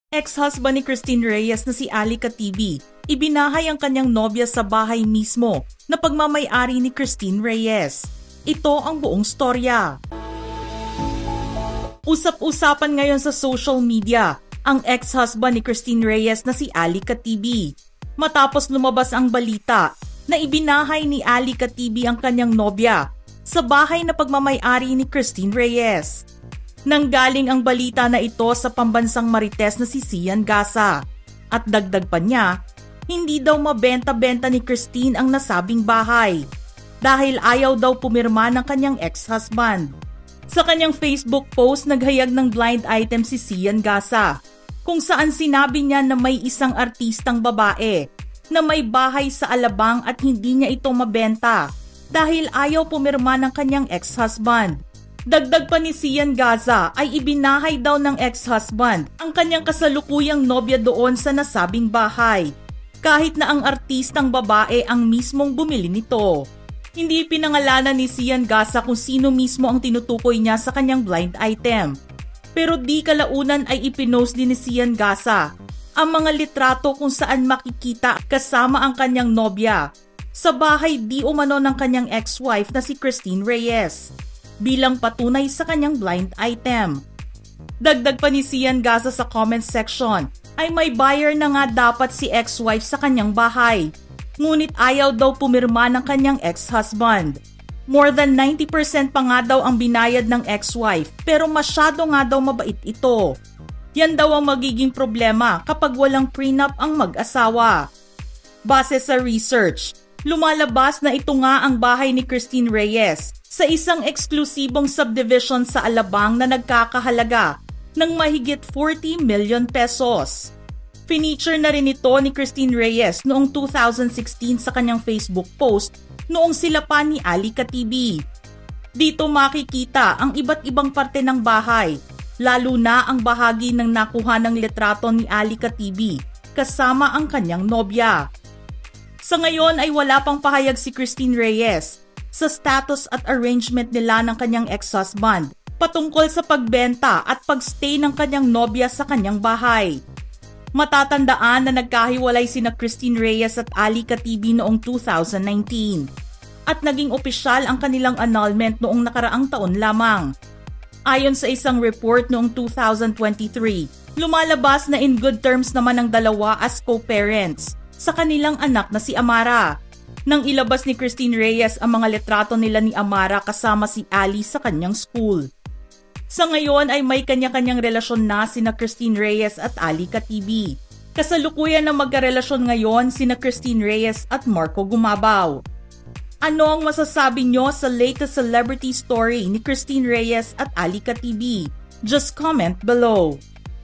Ex-husband ni Christine Reyes na si Ali Katibi, ibinahay ang kanyang nobya sa bahay mismo na pagmamay-ari ni Christine Reyes. Ito ang buong storya. Usap-usapan ngayon sa social media ang ex-husband ni Christine Reyes na si Ali Katibi. Matapos lumabas ang balita na ibinahay ni Ali Katibi ang kanyang nobya sa bahay na pagmamay-ari ni Christine Reyes. Nanggaling ang balita na ito sa pambansang Marites na si Sian Gasa. At dagdag pa niya, hindi daw mabenta-benta ni Christine ang nasabing bahay dahil ayaw daw pumirma ng kanyang ex-husband. Sa kanyang Facebook post, naghayag ng blind item si Sian Gasa kung saan sinabi niya na may isang artistang babae na may bahay sa Alabang at hindi niya ito mabenta dahil ayaw pumirma ng kanyang ex-husband. Dagdag pa ni Sian Gasa ay ibinahay daw ng ex-husband ang kanyang kasalukuyang nobya doon sa nasabing bahay, kahit na ang artistang babae ang mismong bumili nito. Hindi pinangalanan ni Sian Gasa kung sino mismo ang tinutukoy niya sa kanyang blind item. Pero di kalaunan ay ipinost din ni Sian Gasa ang mga litrato kung saan makikita kasama ang kanyang nobya sa bahay di umano ng kanyang ex-wife na si Christine Reyes, bilang patunay sa kanyang blind item. Dagdag pa ni Sian Gasa sa comment section ay may buyer na nga dapat si ex-wife sa kanyang bahay, ngunit ayaw daw pumirma ng kanyang ex-husband. More than 90% pa nga daw ang binayad ng ex-wife pero masyado nga daw mabait ito. Yan daw ang magiging problema kapag walang prenup ang mag-asawa. Base sa research, lumalabas na ito nga ang bahay ni Christine Reyes sa isang eksklusibong subdivision sa Alabang na nagkakahalaga ng mahigit 40 million pesos. Feature na rin ito ni Christine Reyes noong 2016 sa kanyang Facebook post noong sila pa ni Ali Katibi. Dito makikita ang iba't ibang parte ng bahay, lalo na ang bahagi ng nakuha ng litrato ni Ali Katibi kasama ang kanyang nobya. Sa ngayon ay wala pang pahayag si Christine Reyes sa status at arrangement nila ng kanyang ex-husband patungkol sa pagbenta at pagstay ng kanyang nobya sa kanyang bahay. Matatandaan na nagkahiwalay sina Christine Reyes at Ali Katibi noong 2019 at naging opisyal ang kanilang annulment noong nakaraang taon lamang. Ayon sa isang report noong 2023, lumalabas na in good terms naman ang dalawa as co-parents sa kanilang anak na si Amara. Nang ilabas ni Christine Reyes ang mga litrato nila ni Amara kasama si Ali sa kanyang school. Sa ngayon ay may kanya-kanyang relasyon na sina Christine Reyes at Ali Katibi. Kasalukuyan na magkarelasyon ngayon sina Christine Reyes at Marco Gumabaw. Ano ang masasabi nyo sa latest celebrity story ni Christine Reyes at Ali Katibi? Just comment below.